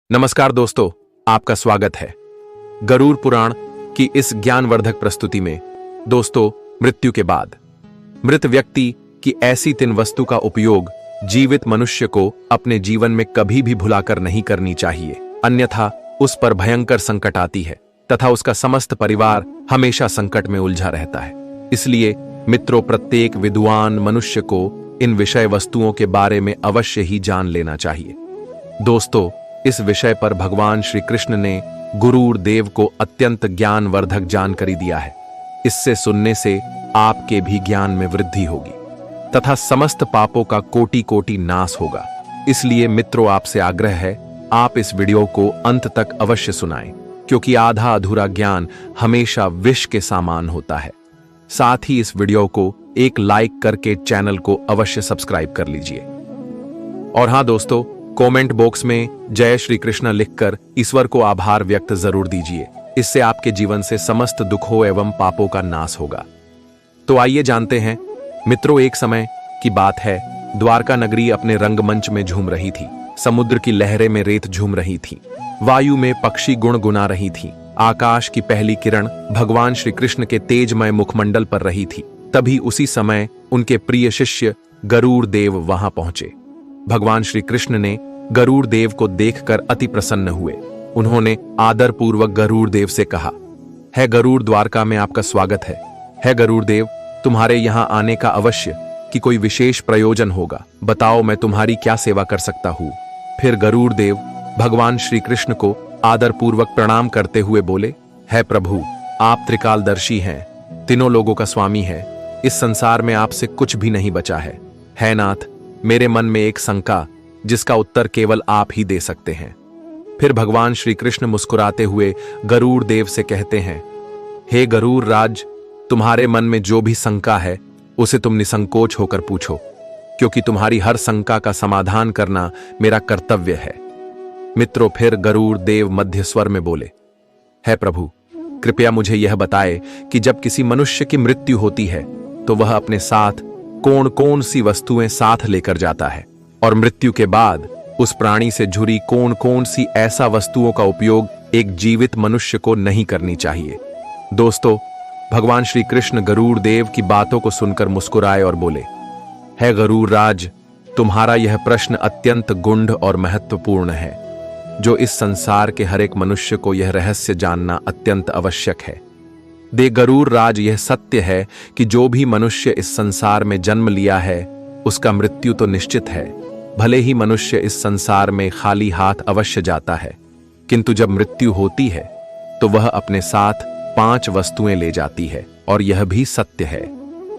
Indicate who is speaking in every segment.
Speaker 1: नमस्कार दोस्तों, आपका स्वागत है गरुड़ पुराण की इस ज्ञानवर्धक प्रस्तुति में। दोस्तों, मृत्यु के बाद मृत व्यक्ति की ऐसी तीन वस्तु का उपयोग जीवित मनुष्य को अपने जीवन में कभी भी भुलाकर नहीं करनी चाहिए, अन्यथा उस पर भयंकर संकट आती है तथा उसका समस्त परिवार हमेशा संकट में उलझा रहता है। इसलिए मित्रों, प्रत्येक विद्वान मनुष्य को इन विषय वस्तुओं के बारे में अवश्य ही जान लेना चाहिए। दोस्तों, इस विषय पर भगवान श्री कृष्ण ने गरुड़ देव को अत्यंत ज्ञानवर्धक जानकारी दिया है। इससे सुनने से आपके भी ज्ञान में वृद्धि होगी तथा समस्त पापों का कोटि कोटि नाश होगा। इसलिए मित्रों, आपसे आग्रह है, आप इस वीडियो को अंत तक अवश्य सुनाएं, क्योंकि आधा अधूरा ज्ञान हमेशा विष के समान होता है। साथ ही इस वीडियो को एक लाइक करके चैनल को अवश्य सब्सक्राइब कर लीजिए। और हाँ दोस्तों, कमेंट बॉक्स में जय श्री कृष्ण लिखकर ईश्वर को आभार व्यक्त जरूर दीजिए। इससे आपके जीवन से समस्त दुखों एवं पापों का नाश होगा। तो आइए जानते हैं मित्रों, एक समय की बात है, द्वारका नगरी अपने रंगमंच में झूम रही थी। समुद्र की लहरें में रेत झूम रही थी, वायु में पक्षी गुणगुना रही थी, आकाश की पहली किरण भगवान श्री कृष्ण के तेजमय मुखमंडल पर रही थी। तभी उसी समय उनके प्रिय शिष्य गरुड़ देव वहां पहुंचे। भगवान श्री कृष्ण ने गरुड़ देव को देखकर अति प्रसन्न हुए। उन्होंने आदर पूर्वक गरुड़ देव से कहा, है गरुड़, द्वारका में आपका स्वागत है। है गरुड़ देव, तुम्हारे यहाँ आने का अवश्य कि कोई विशेष प्रयोजन होगा। बताओ, मैं तुम्हारी क्या सेवा कर सकता हूँ। फिर गरुड़ देव भगवान श्री कृष्ण को आदर पूर्वक प्रणाम करते हुए बोले, है प्रभु, आप त्रिकालदर्शी हैं, तीनों लोगों का स्वामी है। इस संसार में आपसे कुछ भी नहीं बचा है नाथ। मेरे मन में एक शंका, जिसका उत्तर केवल आप ही दे सकते हैं। फिर भगवान श्री कृष्ण मुस्कुराते हुए गरुड़ देव से कहते हैं, हे गरुड़ राज, तुम्हारे मन में जो भी शंका है उसे तुम निसंकोच होकर पूछो, क्योंकि तुम्हारी हर शंका का समाधान करना मेरा कर्तव्य है। मित्रों, फिर गरुड़ देव मध्य स्वर में बोले, है प्रभु, कृपया मुझे यह बताए कि जब किसी मनुष्य की मृत्यु होती है तो वह अपने साथ कौन कौन सी वस्तुएं साथ लेकर जाता है, और मृत्यु के बाद उस प्राणी से जुड़ी कौन कौन सी ऐसा वस्तुओं का उपयोग एक जीवित मनुष्य को नहीं करनी चाहिए। दोस्तों, भगवान श्री कृष्ण गरुड़ देव की बातों को सुनकर मुस्कुराए और बोले, है गरुड़ राज, तुम्हारा यह प्रश्न अत्यंत गूढ़ और महत्वपूर्ण है, जो इस संसार के हर एक मनुष्य को यह रहस्य जानना अत्यंत आवश्यक है। दे गरुड़ राज, यह सत्य है कि जो भी मनुष्य इस संसार में जन्म लिया है उसका मृत्यु तो निश्चित है। भले ही मनुष्य इस संसार में खाली हाथ अवश्य जाता है, किंतु जब मृत्यु होती है तो वह अपने साथ 5 वस्तुएं ले जाती है। और यह भी सत्य है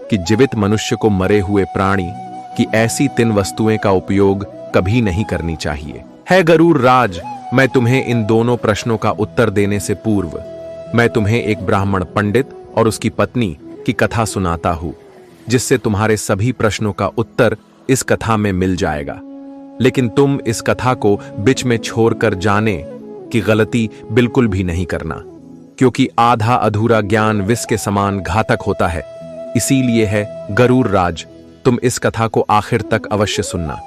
Speaker 1: कि जीवित मनुष्य को मरे हुए प्राणी की ऐसी 3 वस्तुएं का उपयोग कभी नहीं करनी चाहिए। है गरुड़ राज, मैं तुम्हें इन दोनों प्रश्नों का उत्तर देने से पूर्व मैं तुम्हें एक ब्राह्मण पंडित और उसकी पत्नी की कथा सुनाता हूं, जिससे तुम्हारे सभी प्रश्नों का उत्तर इस कथा में मिल जाएगा। लेकिन तुम इस कथा को बीच में छोड़कर जाने की गलती बिल्कुल भी नहीं करना, क्योंकि आधा अधूरा ज्ञान विष के समान घातक होता है। इसीलिए है गरुड़ राज, तुम इस कथा को आखिर तक अवश्य सुनना,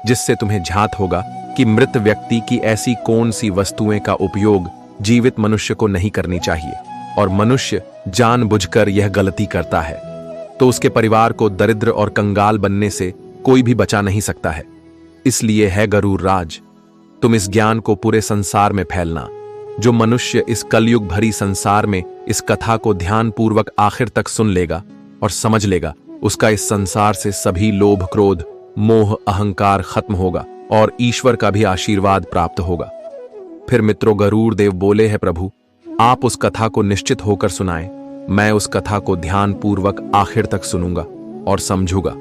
Speaker 1: जिससे तुम्हें झात होगा कि मृत व्यक्ति की ऐसी कौन सी वस्तुएं का उपयोग जीवित मनुष्य को नहीं करनी चाहिए, और मनुष्य जानबूझकर यह गलती करता है तो उसके परिवार को दरिद्र और कंगाल बनने से कोई भी बचा नहीं सकता है। इसलिए है गरुड़ राज, तुम इस ज्ञान को पूरे संसार में फैलना। जो मनुष्य इस कलयुग भरी संसार में इस कथा को ध्यान पूर्वक आखिर तक सुन लेगा और समझ लेगा, उसका इस संसार से सभी लोभ, क्रोध, मोह, अहंकार खत्म होगा और ईश्वर का भी आशीर्वाद प्राप्त होगा। फिर मित्रों, गरुड़ देव बोले, है प्रभु, आप उस कथा को निश्चित होकर सुनाएं। मैं उस कथा को ध्यान पूर्वक आखिर तक सुनूंगा और समझूंगा।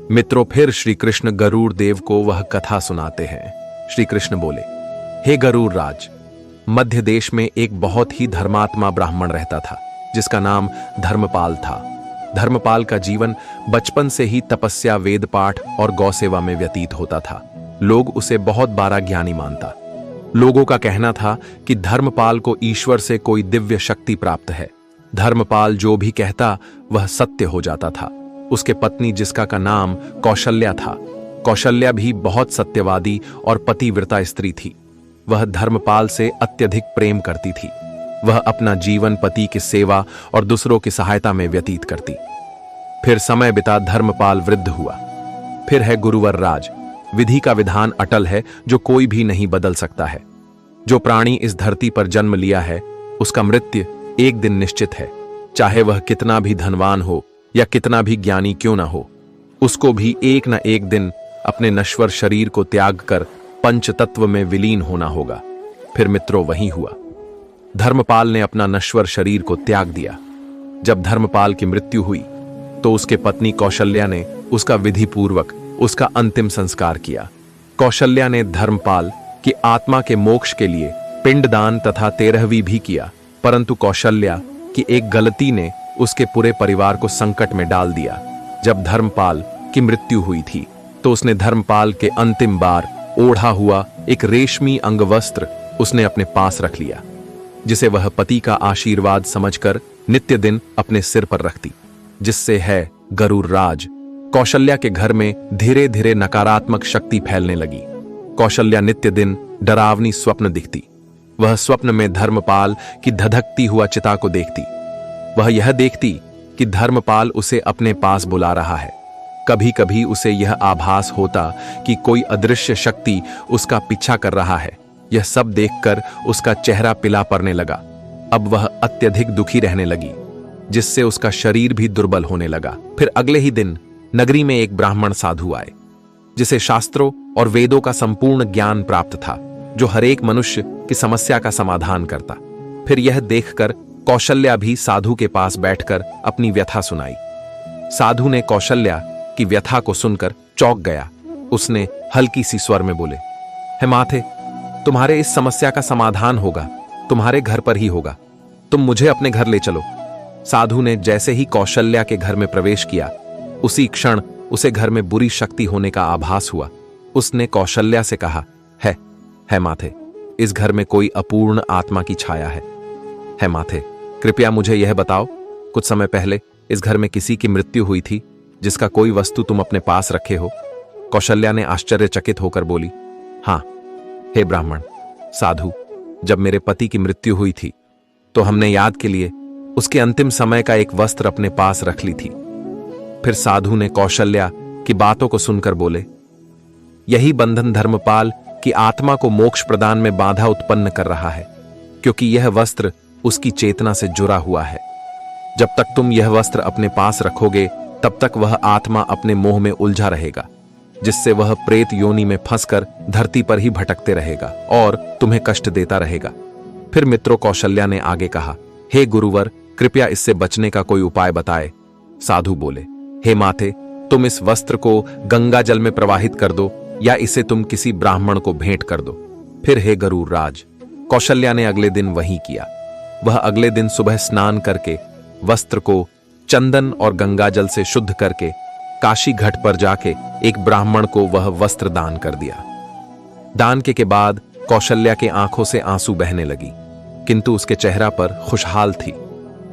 Speaker 1: मित्रों, फिर श्री कृष्ण गरुड़ देव को वह कथा सुनाते हैं। श्री कृष्ण बोले, हे गरुड़ राज, मध्य देश में एक बहुत ही धर्मात्मा ब्राह्मण रहता था, जिसका नाम धर्मपाल था। धर्मपाल का जीवन बचपन से ही तपस्या, वेद पाठ और गौसेवा में व्यतीत होता था। लोग उसे बहुत बड़ा ज्ञानी मानता। लोगों का कहना था कि धर्मपाल को ईश्वर से कोई दिव्य शक्ति प्राप्त है। धर्मपाल जो भी कहता वह सत्य हो जाता था। उसके पत्नी, जिसका का नाम कौशल्या था, कौशल्या भी बहुत सत्यवादी और पतिव्रता स्त्री थी। वह धर्मपाल से अत्यधिक प्रेम करती थी। वह अपना जीवन पति की सेवा और दूसरों की सहायता में व्यतीत करती। फिर समय बिता धर्मपाल वृद्ध हुआ। फिर है गुरुवर राज। विधि का विधान अटल है जो कोई भी नहीं बदल सकता है। जो प्राणी इस धरती पर जन्म लिया है उसका मृत्यु एक दिन निश्चित है। चाहे वह कितना भी धनवान हो या कितना भी ज्ञानी क्यों ना हो, उसको भी एक न एक दिन अपने नश्वर शरीर को त्याग कर पंच तत्व में विलीन होना होगा। फिर मित्रों वही हुआ। धर्मपाल ने अपना नश्वर शरीर को त्याग दिया। जब धर्मपाल की मृत्यु हुई तो उसके पत्नी कौशल्या ने उसका विधि पूर्वक उसका अंतिम संस्कार किया। कौशल्या ने धर्मपाल की आत्मा के मोक्ष के लिए पिंडदान तथा 13वीं भी किया, परंतु कौशल्या की एक गलती ने उसके पूरे परिवार को संकट में डाल दिया। जब धर्मपाल की मृत्यु हुई थी तो उसने धर्मपाल के अंतिम बार ओढ़ा हुआ एक रेशमी अंगवस्त्र उसने अपने पास रख लिया, जिसे वह पति का आशीर्वाद समझकर नित्य दिन अपने सिर पर रखती, जिससे है गरुड़ राज। कौशल्या के घर में धीरे धीरे नकारात्मक शक्ति फैलने लगी। कौशल्या नित्य दिन डरावनी स्वप्न दिखती। वह स्वप्न में धर्मपाल की धधकती हुआ चिता को देखती। वह यह देखती कि धर्मपाल उसे अपने पास बुला रहा है। कभी कभी उसे यह आभास होता कि कोई अदृश्य शक्ति उसका पीछा कर रहा है। यह सब देखकर उसका चेहरा पीला पड़ने लगा। अब वह अत्यधिक दुखी रहने लगी, जिससे उसका शरीर भी दुर्बल होने लगा। फिर अगले ही दिन नगरी में एक ब्राह्मण साधु आए, जिसे शास्त्रों और वेदों का संपूर्ण ज्ञान प्राप्त था, जो हर एक मनुष्य की समस्या का समाधान करता। फिर यह देखकर कौशल्या भी साधु के पास बैठकर अपनी व्यथा सुनाई। साधु ने कौशल्या की व्यथा को सुनकर चौंक गया। उसने हल्की सी स्वर में बोले, हे माथे, तुम्हारे इस समस्या का समाधान होगा, तुम्हारे घर पर ही होगा। तुम मुझे अपने घर ले चलो। साधु ने जैसे ही कौशल्या के घर में प्रवेश किया, उसी क्षण उसे घर में बुरी शक्ति होने का आभास हुआ। उसने कौशल्या से कहा, है माथे, इस घर में कोई अपूर्ण आत्मा की छाया है माथे, कृपया मुझे यह बताओ, कुछ समय पहले इस घर में किसी की मृत्यु हुई थी जिसका कोई वस्तु तुम अपने पास रखे हो? कौशल्या ने आश्चर्यचकित होकर बोली, हाँ हे ब्राह्मण साधु, जब मेरे पति की मृत्यु हुई थी तो हमने याद के लिए उसके अंतिम समय का एक वस्त्र अपने पास रख ली थी। फिर साधु ने कौशल्या की बातों को सुनकर बोले, यही बंधन धर्मपाल की आत्मा को मोक्ष प्रदान में बाधा उत्पन्न कर रहा है, क्योंकि यह वस्त्र उसकी चेतना से जुड़ा हुआ है। जब तक तुम यह वस्त्र अपने पास रखोगे तब तक वह आत्मा अपने मोह में उलझा रहेगा, जिससे वह प्रेत योनि में फंसकर धरती पर ही भटकते रहेगा और तुम्हें कष्ट देता रहेगा। फिर मित्रों कौशल्या ने आगे कहा, हे गुरुवर, कृपया इससे बचने का कोई उपाय बताए। साधु बोले, हे माथे, तुम इस वस्त्र को गंगा जल में प्रवाहित कर दो या इसे तुम किसी ब्राह्मण को भेंट कर दो। फिर हे गरुड़ राज। कौशल्या ने अगले दिन वही किया। वह अगले दिन सुबह स्नान करके वस्त्र को चंदन और गंगा जल से शुद्ध करके काशी घाट पर जाके एक ब्राह्मण को वह वस्त्र दान कर दिया। दान के बाद कौशल्या के आंखों से आंसू बहने लगी, किंतु उसके चेहरा पर खुशहाल थी।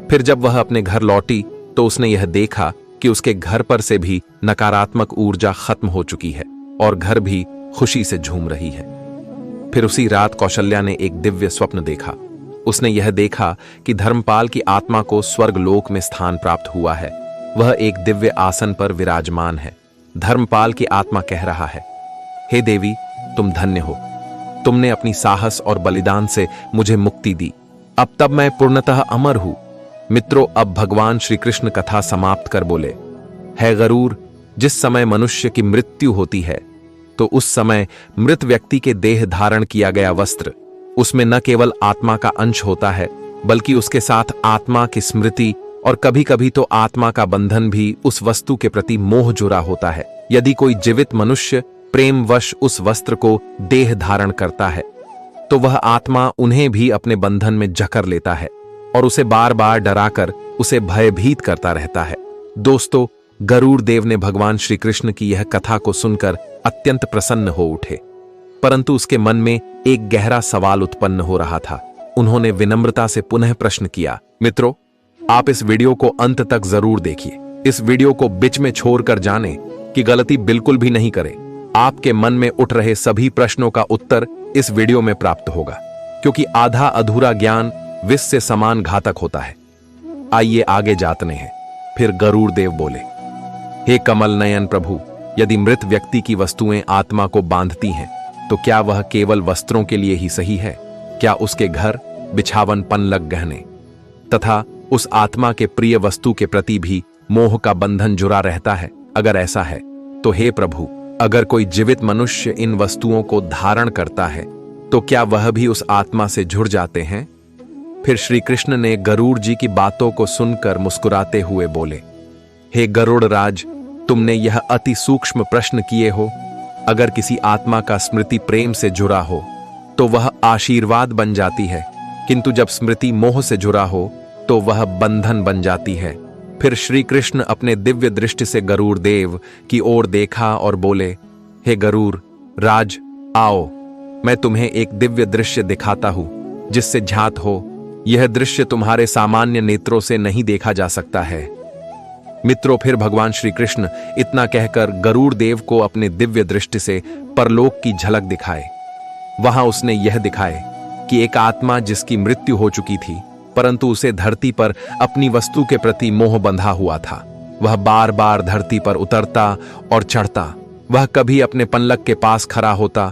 Speaker 1: फिर जब वह अपने घर लौटी तो उसने यह देखा कि उसके घर पर से भी नकारात्मक ऊर्जा खत्म हो चुकी है और घर भी खुशी से झूम रही है। फिर उसी रात कौशल्या ने एक दिव्य स्वप्न देखा। उसने यह देखा कि धर्मपाल की आत्मा को स्वर्ग लोक में स्थान प्राप्त हुआ है। वह एक दिव्य आसन पर विराजमान है। धर्मपाल की आत्मा कह रहा है, हे देवी, तुम धन्य हो। तुमने अपनी साहस और बलिदान से मुझे मुक्ति दी। अब तब मैं पूर्णतः अमर हूं। मित्रों, अब भगवान श्री कृष्ण कथा समाप्त कर बोले, है गरुड़, जिस समय मनुष्य की मृत्यु होती है तो उस समय मृत व्यक्ति के देह धारण किया गया वस्त्र, उसमें न केवल आत्मा का अंश होता है बल्कि उसके साथ आत्मा की स्मृति और कभी कभी तो आत्मा का बंधन भी उस वस्तु के प्रति मोह जुड़ा होता है। यदि कोई जीवित मनुष्य प्रेमवश उस वस्त्र को देह धारण करता है तो वह आत्मा उन्हें भी अपने बंधन में जकड़ लेता है और उसे बार बार डराकर उसे भयभीत करता रहता है। दोस्तों, गरुड़ देव ने भगवान श्री कृष्ण की यह कथा को सुनकर अत्यंत प्रसन्न हो उठे, परंतु उसके मन में एक गहरा सवाल उत्पन्न हो रहा था। उन्होंने विनम्रता से पुनः प्रश्न किया, मित्रों, आप इस वीडियो को अंत तक जरूर देखिए। इस वीडियो को बीच में छोड़कर जाने की गलती बिल्कुल भी नहीं करें। आपके मन में उठ रहे सभी प्रश्नों का उत्तर इस वीडियो में प्राप्त होगा, क्योंकि आधा अधूरा ज्ञान विष से समान घातक होता है। आइए आगे जातने हैं। फिर गरुड़ देव बोले, हे कमल नयन प्रभु, यदि मृत व्यक्ति की वस्तुएं आत्मा को बांधती हैं तो क्या वह केवल वस्त्रों के लिए ही सही है? क्या उसके घर, बिछावन, पनलग, गहने तथा उस आत्मा के प्रिय वस्तु के प्रति भी मोह का बंधन जुड़ा रहता है? अगर ऐसा है तो हे प्रभु, अगर कोई जीवित मनुष्य इन वस्तुओं को धारण करता है तो क्या वह भी उस आत्मा से जुड़ जाते हैं? फिर श्री कृष्ण ने गरुड़ जी की बातों को सुनकर मुस्कुराते हुए बोले, हे गरुड़ राज, तुमने यह अति सूक्ष्म प्रश्न किए हो। अगर किसी आत्मा का स्मृति प्रेम से जुड़ा हो तो वह आशीर्वाद बन जाती है, किंतु जब स्मृति मोह से जुड़ा हो तो वह बंधन बन जाती है। फिर श्री कृष्ण अपने दिव्य दृष्टि से गरुड़ देव की ओर देखा और बोले, हे गरुड़ राज, आओ, मैं तुम्हें एक दिव्य दृश्य दिखाता हूं जिससे झात हो। यह दृश्य तुम्हारे सामान्य नेत्रों से नहीं देखा जा सकता है। मित्रों, फिर भगवान श्री कृष्ण इतना कहकर गरुड़ देव को अपने दिव्य दृष्टि से परलोक की झलक दिखाए। वहां उसने यह दिखाए कि एक आत्मा जिसकी मृत्यु हो चुकी थी, परंतु उसे धरती पर अपनी वस्तु के प्रति मोह बंधा हुआ था। वह बार बार धरती पर उतरता और चढ़ता। वह कभी अपने पनलक के पास खड़ा होता,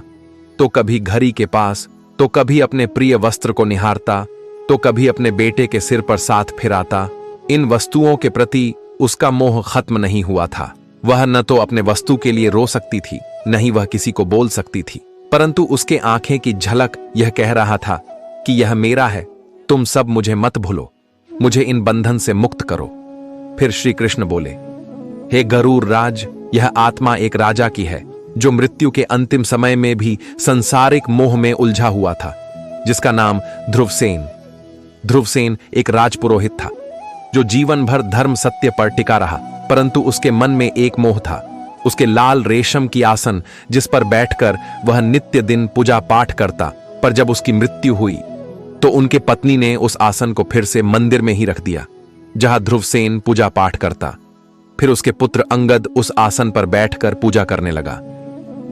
Speaker 1: तो कभी घड़ी के पास, तो कभी अपने प्रिय वस्त्र को निहारता, तो कभी अपने बेटे के सिर पर साथ फिराता। इन वस्तुओं के प्रति उसका मोह खत्म नहीं हुआ था। वह न तो अपने वस्तु के लिए रो सकती थी, न ही वह किसी को बोल सकती थी, परंतु उसके आंखें की झलक यह कह रहा था कि यह मेरा है, तुम सब मुझे मत भूलो, मुझे इन बंधन से मुक्त करो। फिर श्री कृष्ण बोले, हे गरुड़ राज, यह आत्मा एक राजा की है जो मृत्यु के अंतिम समय में भी संसारिक मोह में उलझा हुआ था, जिसका नाम ध्रुवसेन। ध्रुवसेन एक राजपुरोहित था जो जीवन भर धर्म सत्य पर टिका रहा, परंतु उसके मन में एक मोह था। उसके लाल रेशम की आसन जिस पर बैठकर वह नित्य दिन पूजा पाठ करता, पर जब उसकी मृत्यु हुई तो उनके पत्नी ने उस आसन को फिर से मंदिर में ही रख दिया जहां ध्रुवसेन पूजा पाठ करता। फिर उसके पुत्र अंगद उस आसन पर बैठकर पूजा करने लगा।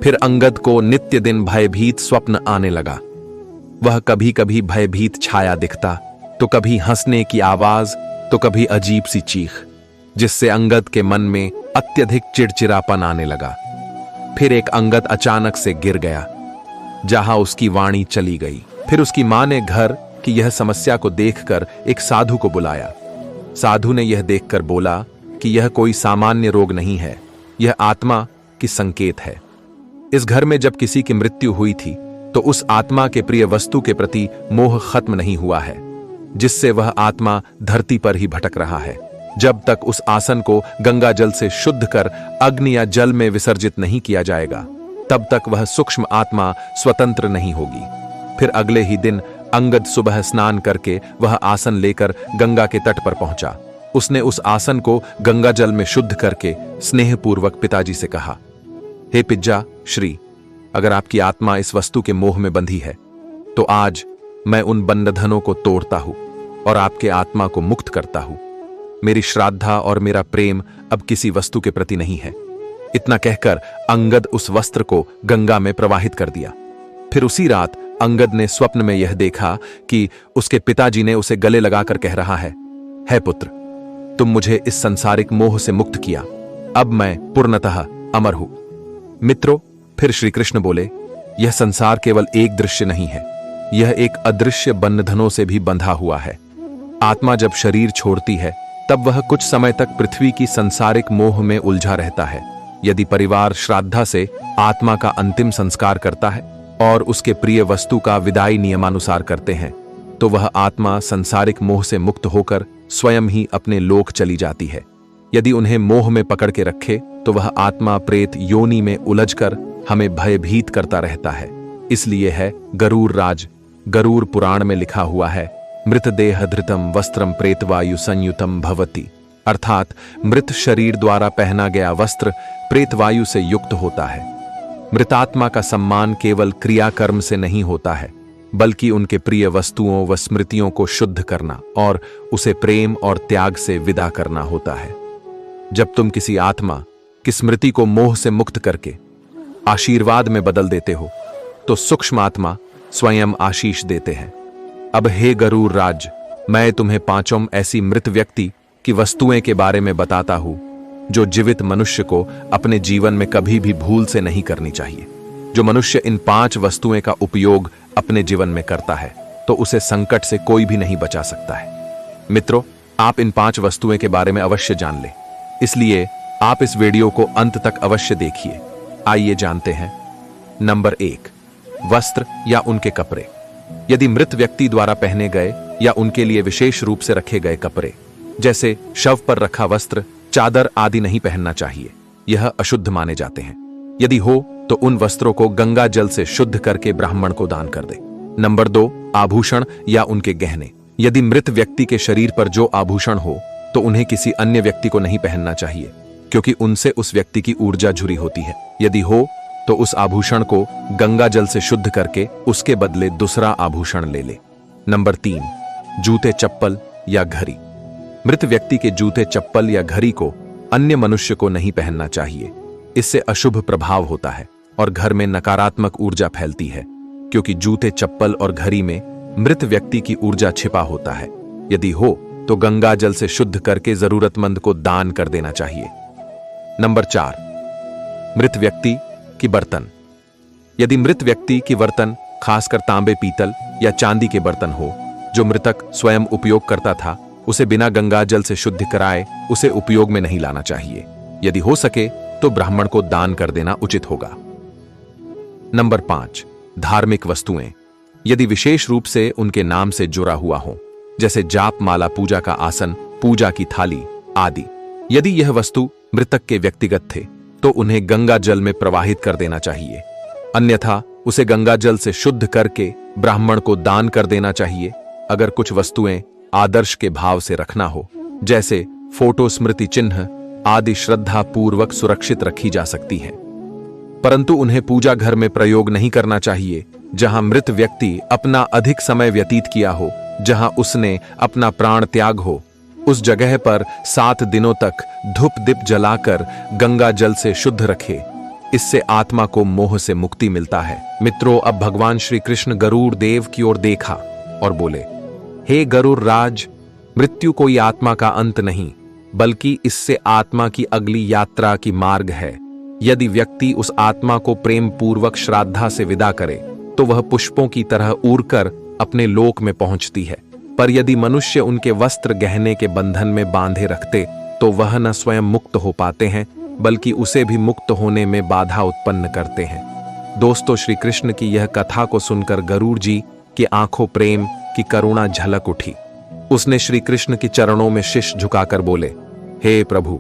Speaker 1: फिर अंगद को नित्य दिन भयभीत स्वप्न आने लगा। वह कभी कभी भयभीत छाया दिखता, तो कभी हंसने की आवाज, तो कभी अजीब सी चीख, जिससे अंगद के मन में अत्यधिक चिड़चिड़ापन आने लगा। फिर एक अंगद अचानक से गिर गया, जहां उसकी वाणी चली गई। फिर उसकी मां ने घर की यह समस्या को देखकर एक साधु को बुलाया। साधु ने यह देखकर बोला कि यह कोई सामान्य रोग नहीं है, यह आत्मा की संकेत है। इस घर में जब किसी की मृत्यु हुई थी तो उस आत्मा के प्रिय वस्तु के प्रति मोह खत्म नहीं हुआ है, जिससे वह आत्मा धरती पर ही भटक रहा है। जब तक उस आसन को गंगा जल से शुद्ध कर अग्नि या जल में विसर्जित नहीं किया जाएगा, तब तक वह सूक्ष्म आत्मा स्वतंत्र नहीं होगी। फिर अगले ही दिन अंगद सुबह स्नान करके वह आसन लेकर गंगा के तट पर पहुंचा। उसने उस आसन को गंगा जल में शुद्ध करके स्नेहपूर्वक पिताजी से कहा, हे पिज्जा श्री, अगर आपकी आत्मा इस वस्तु के मोह में बंधी है तो आज मैं उन बंधनों को तोड़ता हूं और आपके आत्मा को मुक्त करता हूं। मेरी श्राद्धा और मेरा प्रेम अब किसी वस्तु के प्रति नहीं है। इतना कहकर अंगद उस वस्त्र को गंगा में प्रवाहित कर दिया। फिर उसी रात अंगद ने स्वप्न में यह देखा कि उसके पिताजी ने उसे गले लगाकर कह रहा है, हे पुत्र, तुम मुझे इस संसारिक मोह से मुक्त किया, अब मैं पूर्णतः अमर हूं। मित्रों, फिर श्री कृष्ण बोले, यह संसार केवल एक दृश्य नहीं है, यह एक अदृश्य बंधनों से भी बंधा हुआ है। आत्मा जब शरीर छोड़ती है तब वह कुछ समय तक पृथ्वी की संसारिक मोह में उलझा रहता है। यदि परिवार श्राद्धा से आत्मा का अंतिम संस्कार करता है और उसके प्रिय वस्तु का विदाई नियमानुसार करते हैं, तो वह आत्मा संसारिक मोह से मुक्त होकर स्वयं ही अपने लोक चली जाती है। यदि उन्हें मोह में पकड़ के रखे तो वह आत्मा प्रेत योनि में उलझकर हमें भयभीत करता रहता है। इसलिए है गरुड़ राज, गरुड़ पुराण में लिखा हुआ है, मृतदेह धृतम वस्त्रम प्रेतवायु संयुतम भवति, अर्थात मृत शरीर द्वारा पहना गया वस्त्र प्रेतवायु से युक्त होता है। मृतात्मा का सम्मान केवल क्रियाकर्म से नहीं होता है, बल्कि उनके प्रिय वस्तुओं व स्मृतियों को शुद्ध करना और उसे प्रेम और त्याग से विदा करना होता है। जब तुम किसी आत्मा की स्मृति को मोह से मुक्त करके आशीर्वाद में बदल देते हो, तो सूक्ष्म आत्मा स्वयं आशीष देते हैं। अब हे गरुड़ राज, मैं तुम्हें पांचों ऐसी मृत व्यक्ति की वस्तुएं के बारे में बताता हूं जो जीवित मनुष्य को अपने जीवन में कभी भी भूल से नहीं करनी चाहिए। जो मनुष्य इन 5 वस्तुएं का उपयोग अपने जीवन में करता है तो उसे संकट से कोई भी नहीं बचा सकता है। मित्रों, आप इन 5 वस्तुएं के बारे में अवश्य जान लें, इसलिए आप इस वीडियो को अंत तक अवश्य देखिए। आइए जानते हैं। नंबर 1, वस्त्र या उनके कपड़े। यदि मृत व्यक्ति द्वारा पहने गए या उनके लिए विशेष रूप से रखे गए कपड़े, जैसे शव पर रखा वस्त्र, चादर आदि नहीं पहनना चाहिए। यह अशुद्ध माने जाते हैं। यदि हो तो उन वस्त्रों को गंगा जल से शुद्ध करके ब्राह्मण को दान कर दे। नंबर 2, आभूषण या उनके गहने। यदि मृत व्यक्ति के शरीर पर जो आभूषण हो तो उन्हें किसी अन्य व्यक्ति को नहीं पहनना चाहिए, क्योंकि उनसे उस व्यक्ति की ऊर्जा जुड़ी होती है। यदि हो तो उस आभूषण को गंगा जल से शुद्ध करके उसके बदले दूसरा आभूषण ले ले। नंबर 3, जूते, चप्पल या घड़ी। मृत व्यक्ति के जूते, चप्पल या घड़ी को अन्य मनुष्य को नहीं पहनना चाहिए। इससे अशुभ प्रभाव होता है और घर में नकारात्मक ऊर्जा फैलती है, क्योंकि जूते, चप्पल और घड़ी में मृत व्यक्ति की ऊर्जा छिपा होता है। यदि हो तो गंगा जल से शुद्ध करके जरूरतमंद को दान कर देना चाहिए। नंबर 4, मृत व्यक्ति की बर्तन। यदि मृत व्यक्ति की बर्तन खासकर तांबे, पीतल या चांदी के बर्तन हो जो मृतक स्वयं उपयोग करता था, उसे बिना गंगा जल से शुद्ध कराए उसे उपयोग में नहीं लाना चाहिए। यदि हो सके तो ब्राह्मण को दान कर देना उचित होगा। नंबर 5, धार्मिक वस्तुएं। यदि विशेष रूप से उनके नाम से जुड़ा हुआ हो, जैसे जाप माला, पूजा का आसन, पूजा की थाली आदि। यदि यह वस्तु मृतक के व्यक्तिगत थे तो उन्हें गंगा जल में प्रवाहित कर देना चाहिए, अन्यथा उसे गंगा जल से शुद्ध करके ब्राह्मण को दान कर देना चाहिए। अगर कुछ वस्तुएं आदर्श के भाव से रखना हो, जैसे फोटो, स्मृति चिन्ह आदि, श्रद्धा पूर्वक सुरक्षित रखी जा सकती हैं, परंतु उन्हें पूजा घर में प्रयोग नहीं करना चाहिए जहां मृत व्यक्ति अपना अधिक समय व्यतीत किया हो, जहां उसने अपना प्राण त्याग हो। उस जगह पर 7 दिनों तक धूप दीप जलाकर गंगा जल से शुद्ध रखे। इससे आत्मा को मोह से मुक्ति मिलता है। मित्रों, अब भगवान श्री कृष्ण गरुड़ देव की ओर देखा और बोले, हे गरुड़ राज, मृत्यु कोई आत्मा का अंत नहीं, बल्कि इससे आत्मा की अगली यात्रा की मार्ग है। यदि व्यक्ति उस आत्मा को प्रेम पूर्वक श्राद्धा से विदा करे तो वह पुष्पों की तरह उड़कर अपने लोक में पहुंचती है। पर यदि मनुष्य उनके वस्त्र, गहने के बंधन में बांधे रखते तो वह न स्वयं मुक्त हो पाते हैं, बल्कि उसे भी मुक्त होने में बाधा उत्पन्न करते हैं। दोस्तों, श्री कृष्ण की यह कथा को सुनकर गरुड़ जी की आंखों प्रेम की करुणा झलक उठी। उसने श्री कृष्ण के चरणों में शीश झुकाकर बोले, हे प्रभु,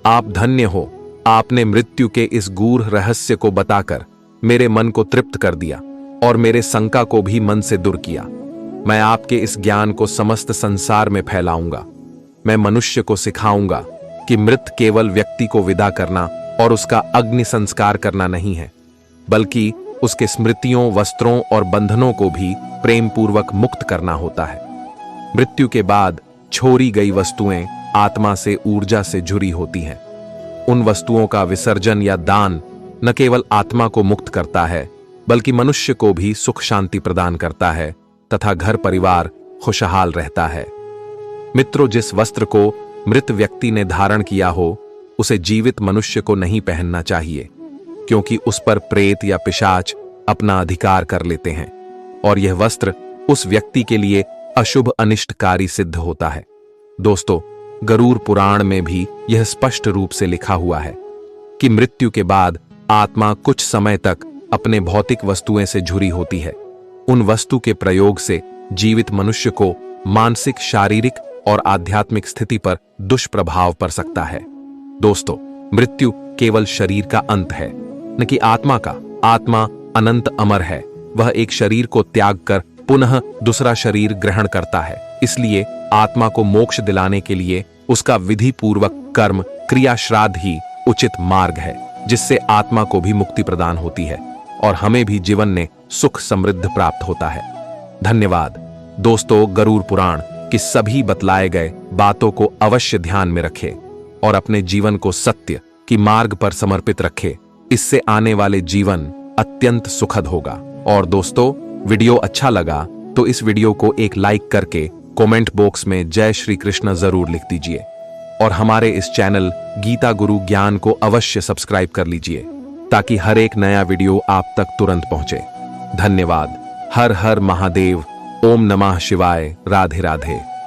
Speaker 1: आप धन्य हो। आपने मृत्यु के इस गूढ़ रहस्य को बताकर मेरे मन को तृप्त कर दिया और मेरे शंका को भी मन से दूर किया। मैं आपके इस ज्ञान को समस्त संसार में फैलाऊंगा। मैं मनुष्य को सिखाऊंगा कि मृत केवल व्यक्ति को विदा करना और उसका अग्नि संस्कार करना नहीं है, बल्कि उसके स्मृतियों, वस्त्रों और बंधनों को भी प्रेम पूर्वक मुक्त करना होता है। मृत्यु के बाद छोड़ी गई वस्तुएं आत्मा से, ऊर्जा से जुड़ी होती हैं। उन वस्तुओं का विसर्जन या दान न केवल आत्मा को मुक्त करता है, बल्कि मनुष्य को भी सुख शांति प्रदान करता है तथा घर परिवार खुशहाल रहता है। मित्रों, जिस वस्त्र को मृत व्यक्ति ने धारण किया हो उसे जीवित मनुष्य को नहीं पहनना चाहिए, क्योंकि उस पर प्रेत या पिशाच अपना अधिकार कर लेते हैं और यह वस्त्र उस व्यक्ति के लिए अशुभ, अनिष्टकारी सिद्ध होता है। दोस्तों, गरुड़ पुराण में भी यह स्पष्ट रूप से लिखा हुआ है कि मृत्यु के बाद आत्मा कुछ समय तक अपने भौतिक वस्तुएं से जुड़ी होती है। उन वस्तु के प्रयोग से जीवित मनुष्य को मानसिक, शारीरिक और आध्यात्मिक स्थिति पर दुष्प्रभाव पड़ सकता है। दोस्तों, मृत्यु केवल शरीर का अंत है, न कि आत्मा का। आत्मा अनंत अमर है। वह एक शरीर को त्याग कर पुनः दूसरा शरीर ग्रहण करता है। इसलिए आत्मा को मोक्ष दिलाने के लिए उसका विधि पूर्वक कर्म, क्रिया, श्राद्ध ही उचित मार्ग है, जिससे आत्मा को भी मुक्ति प्रदान होती है और हमें भी जीवन में सुख समृद्ध प्राप्त होता है। धन्यवाद। दोस्तों, गरुड़ पुराण की सभी बतलाए गए बातों को अवश्य ध्यान में रखें और अपने जीवन को सत्य की मार्ग पर समर्पित रखें। इससे आने वाले जीवन अत्यंत सुखद होगा। और दोस्तों, वीडियो अच्छा लगा तो इस वीडियो को एक लाइक करके कमेंट बॉक्स में जय श्री कृष्ण जरूर लिख दीजिए और हमारे इस चैनल गीता गुरु ज्ञान को अवश्य सब्सक्राइब कर लीजिए ताकि हर एक नया वीडियो आप तक तुरंत पहुंचे। धन्यवाद। हर हर महादेव। ओम नमः शिवाय। राधे राधे।